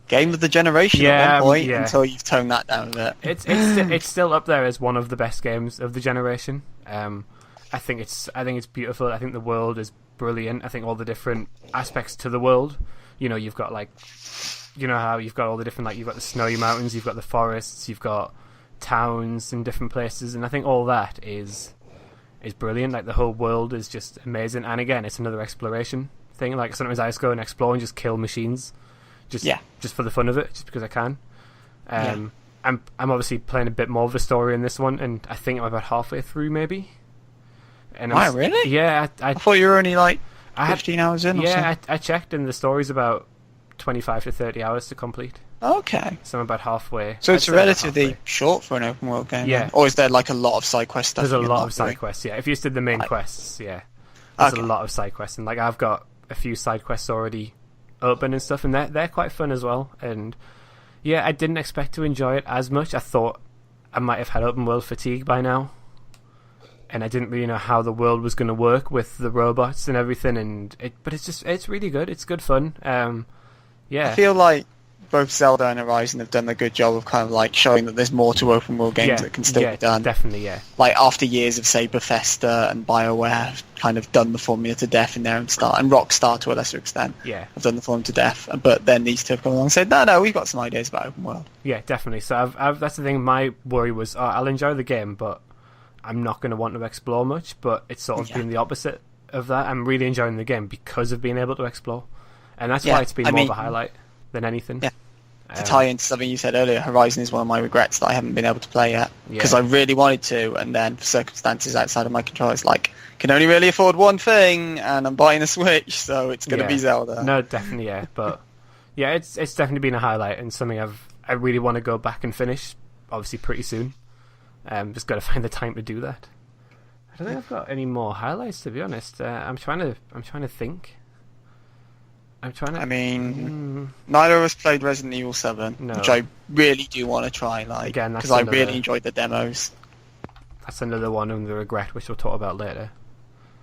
game of the generation at one point, until you've toned that down a bit. It's still up there as one of the best games of the generation. I think it's beautiful. I think the world is brilliant. I think all the different aspects to the world. You've got like, how you've got all the different, like, you've got the snowy mountains, you've got the forests, you've got towns in different places, and I think all that is brilliant. Like, the whole world is just amazing. And again, it's another exploration thing. Like, sometimes I just go and explore and just kill machines, just for the fun of it, just because I can. I'm obviously playing a bit more of the story in this one, and I think I'm about halfway through, maybe. And wow, really? Yeah, I thought you were only like 15 hours in. Yeah, I checked, and the story's about 25 to 30 hours to complete. Okay. So I'm about halfway. So I'd it's say about relatively halfway. short for an open world game. Yeah. Then? Or is there like a lot of side quest stuff? There's a you're lot not of side doing? quests, yeah. If you just did the main Like- quests, yeah. There's Okay. a lot of side quests, and like I've got a few side quests already open and stuff, and they're quite fun as well. And yeah, I didn't expect to enjoy it as much. I thought I might have had open world fatigue by now, and I didn't really know how the world was going to work with the robots and everything. But it's really good. It's good fun. Yeah. I feel like both Zelda and Horizon have done a good job of kind of like showing that there's more to open world games that can still be done. Definitely, yeah. Like after years of say Bethesda and BioWare have kind of done the formula to death in their own style, and Rockstar to a lesser extent Yeah. have done the formula to death. But then these two have come along and said, no, we've got some ideas about open world. Yeah, definitely. So I've that's the thing. My worry was, I'll enjoy the game, but I'm not going to want to explore much. But it's sort of been the opposite of that. I'm really enjoying the game because of being able to explore, and that's why it's been more of a highlight than anything. Yeah. To tie into something you said earlier, Horizon is one of my regrets that I haven't been able to play yet. Because I really wanted to, and then for circumstances outside of my control, it's like, can only really afford one thing, and I'm buying a Switch, so it's going to be Zelda. No, definitely, yeah. But yeah, it's definitely been a highlight, and something I really want to go back and finish, obviously pretty soon. Just got to find the time to do that. I don't think I've got any more highlights, to be honest. I'm trying to think. I mean, neither of us played Resident Evil 7, which I really do want to try, because I really enjoyed the demos. That's another one of the regret, which we'll talk about later.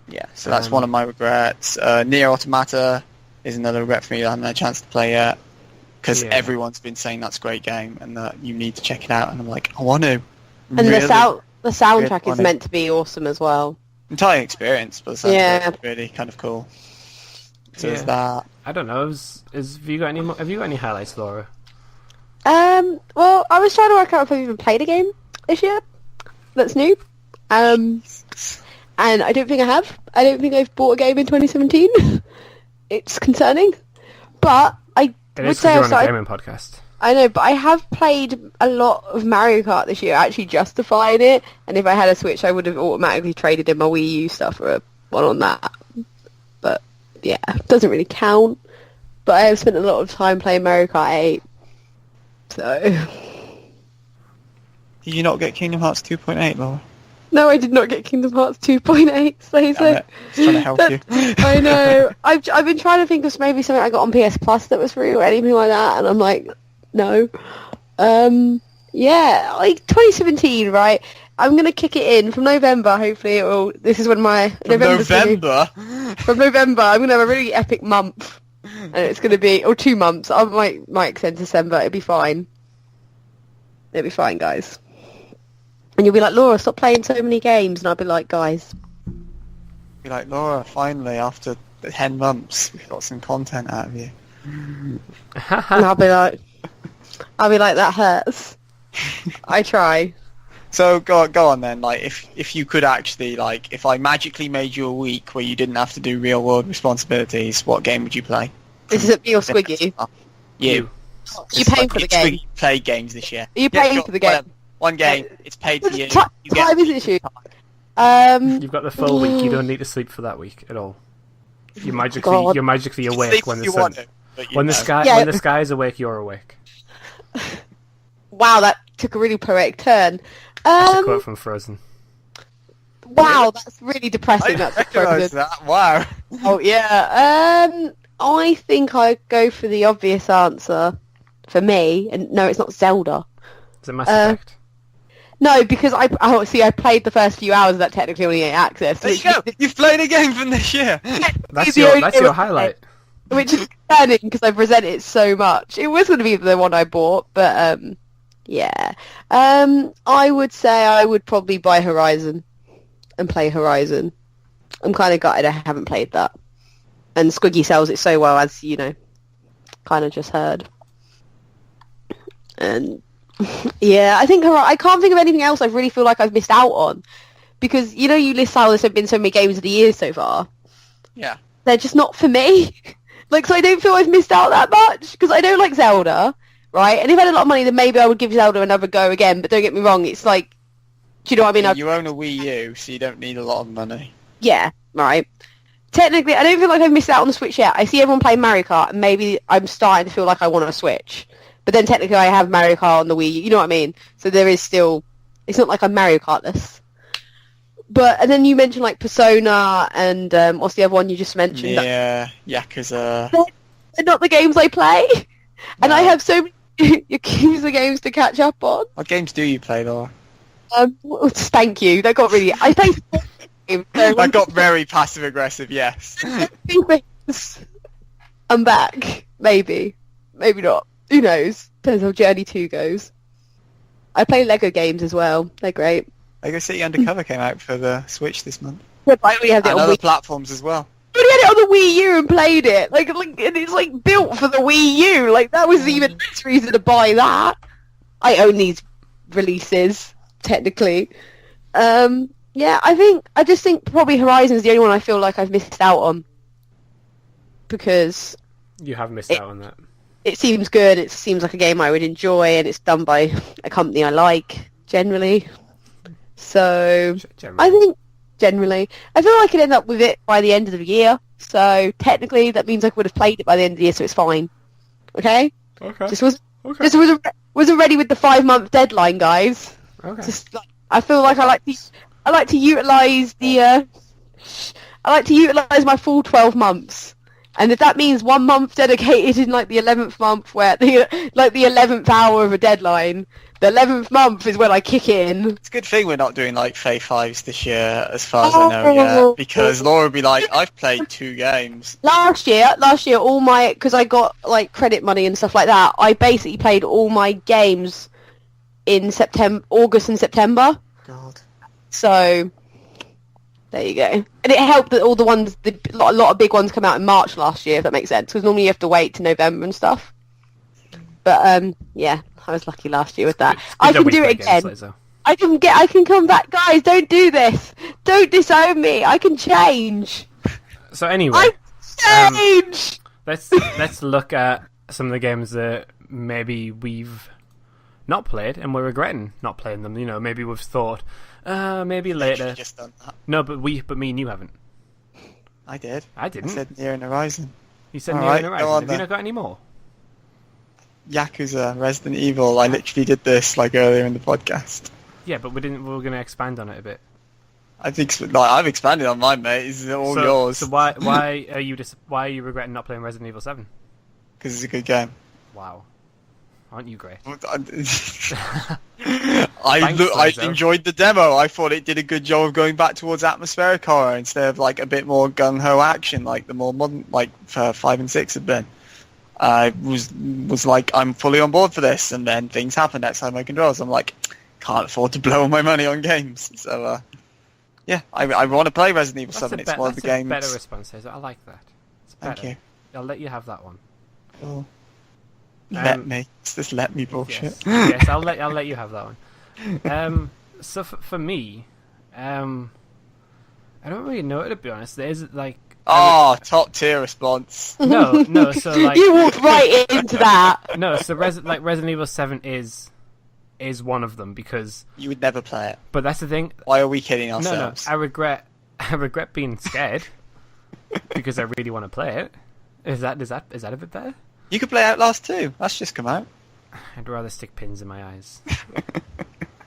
Yeah, so that's one of my regrets. Nier Automata is another regret for me. I haven't had a chance to play yet, because everyone's been saying that's a great game and that you need to check it out, and I'm like, I want to. And the soundtrack is meant to be awesome as well. Entire experience, but the soundtrack is really kind of cool. So there's that. I don't know. Have you got any highlights, Laura? Well, I was trying to work out if I've even played a game this year that's new. And I don't think I have. I don't think I've bought a game in 2017. It's concerning. But I would say you're on a gaming podcast. I know, but I have played a lot of Mario Kart this year, actually justifying it. And if I had a Switch, I would have automatically traded in my Wii U stuff for one on that. But yeah, doesn't really count. But I have spent a lot of time playing Mario Kart 8. So... Did you not get Kingdom Hearts 2.8, Laura? No, I did not get Kingdom Hearts 2.8, Slazo. Just trying to help you. I know. I've been trying to think of maybe something I got on PS Plus that was free or anything like that, and I'm like, no. Yeah, like 2017, right? I'm going to kick it in from November, hopefully it will... This is when my... From November? From November, I'm going to have a really epic month. And it's going to be... Or 2 months. I might extend to December. It'll be fine. It'll be fine, guys. And you'll be like, Laura, stop playing so many games. And I'll be like, guys. Be like, Laura, finally, after 10 months, we've got some content out of you. And I'll be like, that hurts. I try. So go on then. Like, if you could actually, like, if I magically made you a week where you didn't have to do real world responsibilities, what game would you play? Is it me or Squiggy? You. You paying for the game? Squiggy played games this year. Are you paying for the game? Whatever. One game. It's paid for you. Time is an issue. You've got the full week. You don't need to sleep for that week at all. You're magically awake when the sun. When the sky is awake, you're awake. Wow, that took a really poetic turn. That's a quote from Frozen. Wow, that's really depressing. I recognise that. Wow. Oh yeah. I think I'd go for the obvious answer for me, and no, it's not Zelda. Is it Mass Effect? No, because I played the first few hours of that technically on EA Access. There you go. You've played a game from this year. That's your highlight. Which is concerning because I present it so much. It was going to be the one I bought, but yeah. I would say I would probably buy Horizon and play Horizon. I'm kind of gutted I haven't played that. And Squiggy sells it so well, as you know, kind of just heard. And yeah, I think I can't think of anything else I really feel like I've missed out on. Because, you know, you list how there's been so many games of the year so far. Yeah. They're just not for me. Like, so I don't feel I've missed out that much. Because I don't like Zelda, right? And if I had a lot of money, then maybe I would give Zelda another go again. But don't get me wrong, it's like... Do you know what I mean? You own a Wii U, so you don't need a lot of money. Yeah, right. Technically, I don't feel like I've missed out on the Switch yet. I see everyone playing Mario Kart, and maybe I'm starting to feel like I want a Switch. But then technically I have Mario Kart on the Wii U, you know what I mean? So there is still... It's not like I'm Mario Kartless. But, and then you mentioned like Persona and what's the other one you just mentioned? Yeah, Yakuza. They're not the games I play. And I have so many Yakuza games to catch up on. What games do you play, Laura? Well, thank you. That got really... I play 4 games. So I got very passive aggressive, yes. I'm back. Maybe. Maybe not. Who knows? Depends how Journey 2 goes. I play Lego games as well. They're great. Lego City Undercover came out for the Switch this month. Yeah, but I already have it And on other Wii. platforms as well. I already had it on the Wii U and played it. Like, and it's like built for the Wii U. Like that was even less reason to buy that. I own these releases technically. Yeah, I just think probably Horizon's the only one I feel like I've missed out on because You have missed out on that. it seems good. It seems like a game I would enjoy, and it's done by a company I like generally. So Generally. I think generally, I feel like I could end up with it by the end of the year. So technically, that means I would have played it by the end of the year, so it's fine. Okay. Okay. Just Okay. wasn't ready with the 5-month deadline, guys. Okay. Just like, I feel like I like to utilize my full 12 months. And if that means 1 month dedicated in like the 11th month where the 11th hour of a deadline, the 11th month is when I kick in. It's a good thing we're not doing like Fae 5s this year, as far as I know yet, because Laura would be like, I've played 2 games. Last year, because I got like credit money and stuff like that, I basically played all my games in August and September. God. So there you go. And it helped that all the ones, a lot of big ones come out in March last year, if that makes sense, because normally you have to wait to November and stuff. But yeah, I was lucky last year with that. I can do it again. I can come back, guys. Don't do this. Don't disown me. I can change. So anyway, I change. let's look at some of the games that maybe we've not played and we're regretting not playing them. You know, maybe we've thought, maybe later. Just done that. No, but me and you haven't. I did. I didn't. I said Near and Horizon. You said All Near right, and go Horizon. on Have you then. not got any more? Yakuza, Resident Evil. I literally did this like earlier in the podcast. Yeah, but we didn't. We were going to expand on it a bit. I think I've expanded on mine, mate. It's all yours. So why are you regretting not playing Resident Evil 7? Because it's a good game. Wow, aren't you great? I Slazo. enjoyed the demo. I thought it did a good job of going back towards atmospheric horror instead of like a bit more gung ho action, like the more modern, like 5 and 6 have been. I was like, I'm fully on board for this, and then things happened outside my controls. I'm like, can't afford to blow all my money on games. So yeah, I want to play Resident Evil 7. It's one of the games. That's a better response, Hazel. I like that. It's better. Thank you. I'll let you have that one. Cool. Let me. It's this let me bullshit. Yes, I'll let you have that one. So for me, I don't really know, to be honest. There's like top tier response. no. So like You walked right into that. no. So Resident Evil 7 is one of them because. You would never play it. But that's the thing. Why are we kidding No. ourselves? I regret being scared because I really want to play it. Is that a bit better? You could play Outlast 2. That's just come out. I'd rather stick pins in my eyes.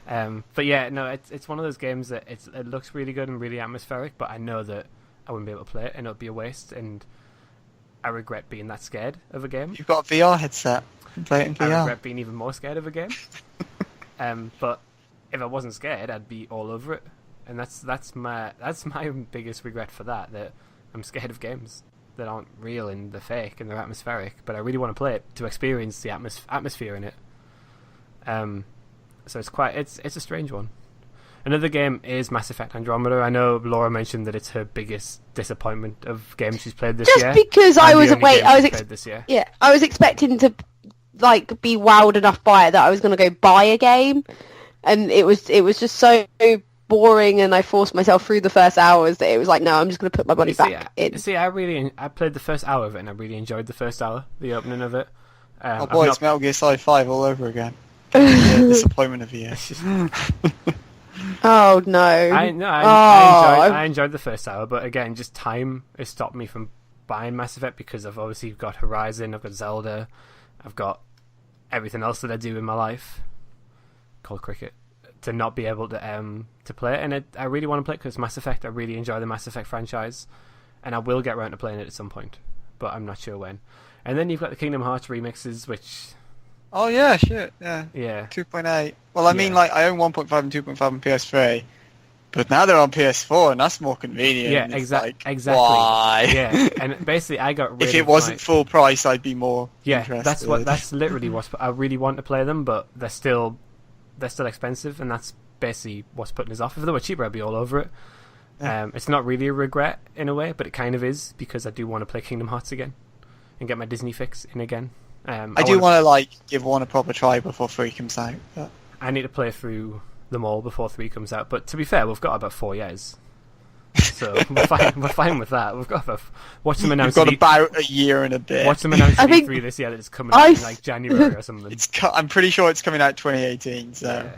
But yeah, no, it's one of those games that it looks really good and really atmospheric, but I know that I wouldn't be able to play it and it would be a waste, and I regret being that scared of a game. You've got a VR headset. You can play it in I VR. regret being even more scared of a game. But if I wasn't scared, I'd be all over it, and that's my biggest regret for that I'm scared of games that aren't real and they're fake and they're atmospheric, but I really want to play it to experience the atmosphere in it. So it's a strange one. Another game is Mass Effect Andromeda. I know Laura mentioned that it's her biggest disappointment of games she's played this year. Just because I was this year. Yeah, I was expecting to like be wowed enough by it that I was going to go buy a game, and it was just so boring, and I forced myself through the first hours that it was like, no, I'm just going to put my money back in. See, I played the first hour of it, and I really enjoyed the first hour, the opening of it. Oh boy, it's Metal Gear Solid 5 all over again. Disappointment of the year. Oh no! I enjoyed the first hour, but again, just time has stopped me from buying Mass Effect because I've obviously got Horizon, I've got Zelda, I've got everything else that I do in my life, called cricket, to not be able to play it. And I really want to play it because Mass Effect. I really enjoy the Mass Effect franchise, and I will get around to playing it at some point, but I'm not sure when. And then you've got the Kingdom Hearts remixes, which... Oh yeah, shit, yeah. Yeah. 2.8. Well, I mean, like, I own 1.5 and 2.5 on PS3, but now they're on PS4, and that's more convenient. Yeah, exactly. Why? Yeah, and basically I got rid If it wasn't full price, I'd be more interested. That's literally what I really want to play them, but they're still expensive, and that's basically what's putting us off. If they were cheaper, I'd be all over it. Yeah. It's not really a regret in a way, but it kind of is, because I do want to play Kingdom Hearts again and get my Disney fix in again. I do want to like give 1 a proper try before 3 comes out. But... I need to play through them all before 3 comes out. But to be fair, we've got about 4 years, so we're fine with that. We've got about watch them announce. We've got about a year and a bit. Watch them announce E3 this year that it's coming out in like January or something. I'm pretty sure it's coming out 2018. So.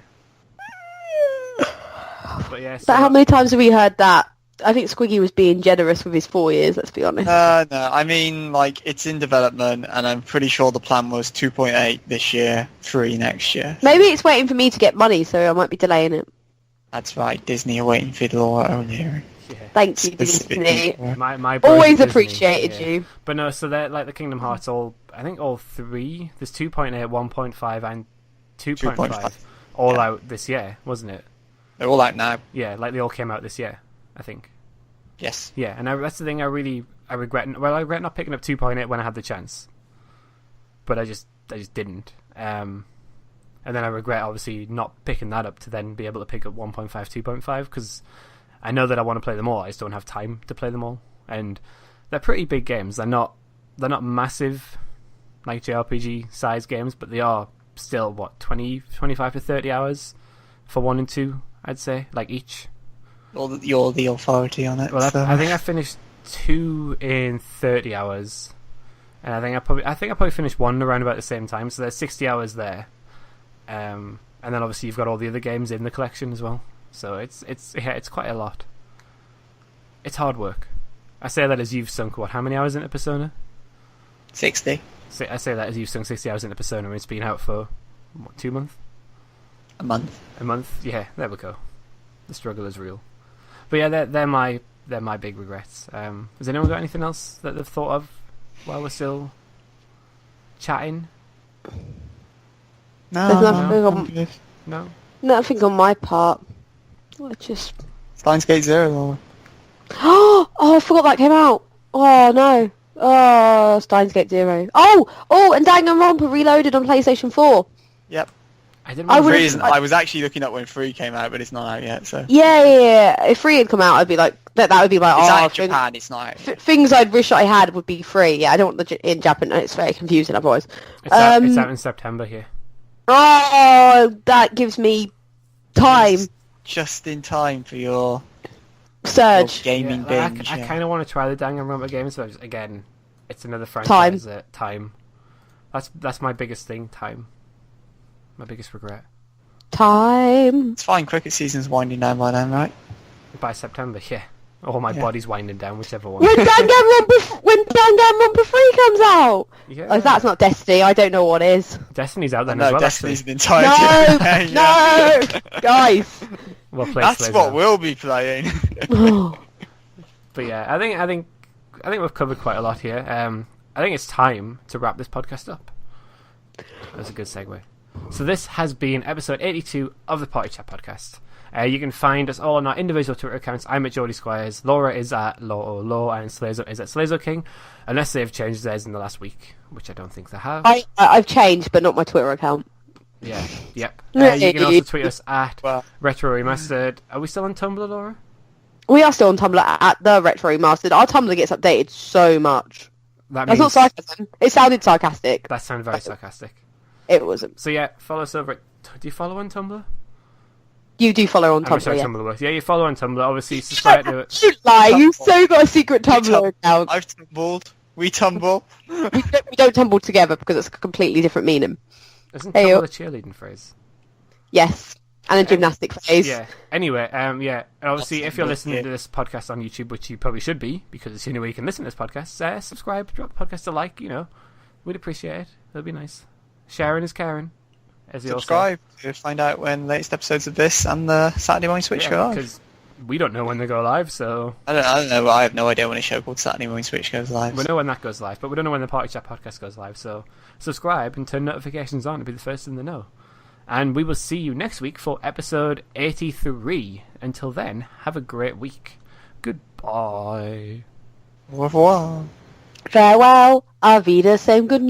Yeah. But yeah. But how many times have we heard that? I think Squiggy was being generous with his 4 years, let's be honest. No, I mean, like, it's in development, and I'm pretty sure the plan was 2.8 this year, 3 next year. Maybe it's waiting for me to get money, so I might be delaying it. That's right, Disney are waiting for Laura earlier. Yeah. Thank you, Disney. My always Disney, appreciated you. But no, so they're like the Kingdom Hearts, I think all 3, there's 2.8, 1.5, and 2.5 all out this year, wasn't it? They're all out now. Yeah, like they all came out this year, I think. Yes. Yeah, and that's the thing I regret. Well, I regret not picking up 2.8 when I had the chance, but I just didn't. And then I regret obviously not picking that up to then be able to pick up 1.5, 2.5, because I know that I want to play them all. I just don't have time to play them all, and they're pretty big games. They're not massive like JRPG size games, but they are still 25 to 30 hours for 1 and 2. I'd say, like, each. Well, you're the authority on it. Well, so. I think I finished 2 in 30 hours, and I think I probably finished 1 around about the same time. So there's 60 hours there, and then obviously you've got all the other games in the collection as well. So it's quite a lot. It's hard work. I say that as you've sunk how many hours into Persona? 60. I say that as you've sunk 60 hours into Persona, and it's been out for 2 months. A month. Yeah, there we go. The struggle is real. But yeah, they're my big regrets. Has anyone got anything else that they've thought of while we're still chatting? No. Nothing on my part. Steins Gate 0. Or... Oh, I forgot that came out. Oh no. Oh, Steins Gate 0. Oh, and Danganronpa Reloaded on PlayStation 4. Yep. I was actually looking up when 3 came out, but it's not out yet. So yeah. If 3 had come out, I'd be like, that would be like, it's out in Japan. It's not out. Things I'd wish I had would be free. Yeah, I don't want in Japan. It's very confusing otherwise. It's out in September here. Oh, that gives me time. Just in time for your surge gaming binge. I kind of want to try the Danganronpa games, but again, it's another franchise. Time. That's my biggest thing. Time. My biggest regret. Time. It's fine. Cricket season's winding down by then, right? By September, yeah. Or my body's winding down, whichever one. When Danganronpa 3 comes out! Yeah. Oh, that's not Destiny, I don't know what is. Destiny's out then as well, Destiny's actually. been tired. No! Guys! That's what we'll be playing. But yeah, I think we've covered quite a lot here. I think it's time to wrap this podcast up. That's a good segue. So this has been episode 82 of the Party Chat podcast. You can find us all on our individual Twitter accounts. I'm at Geordie Squires, Laura is at Law, and Slazo is at Slazo King, unless they've changed theirs in the last week, which I don't think they have. I've changed, but not my Twitter account. Yeah, yep. You can also tweet us at Retro Remastered. Are we still on Tumblr, Laura? We are still on Tumblr at the Retro Remastered. Our Tumblr gets updated so much. That's not sarcasm. It sounded sarcastic. That sounded very sarcastic. It wasn't. So yeah, follow us over at... Do you follow on Tumblr? You do follow on Tumblr, yeah. Tumblr works. Yeah, you follow on Tumblr. Obviously, subscribe to it. You lie. You've so got a secret Tumblr account. I've tumbled. We tumble. we don't tumble together because it's a completely different meaning. Isn't Tumblr a cheerleading phrase? Yes. And a gymnastic phase. Yeah. Anyway, yeah. Obviously, if you're listening to this podcast on YouTube, which you probably should be, because it's the only way you can listen to this podcast, subscribe, drop the podcast a like, We'd appreciate it. That'd be nice. Sharing is caring. As they all say. Subscribe to find out when the latest episodes of this and the Saturday Morning Switch go live. Because we don't know when they go live, so... I don't know. I have no idea when a show called Saturday Morning Switch goes live. We know when that goes live, but we don't know when the Party Chat podcast goes live, so subscribe and turn notifications on to be the first in the know. And we will see you next week for episode 83. Until then, have a great week. Goodbye. Au revoir. Farewell. Auf Wiedersehen. Good night.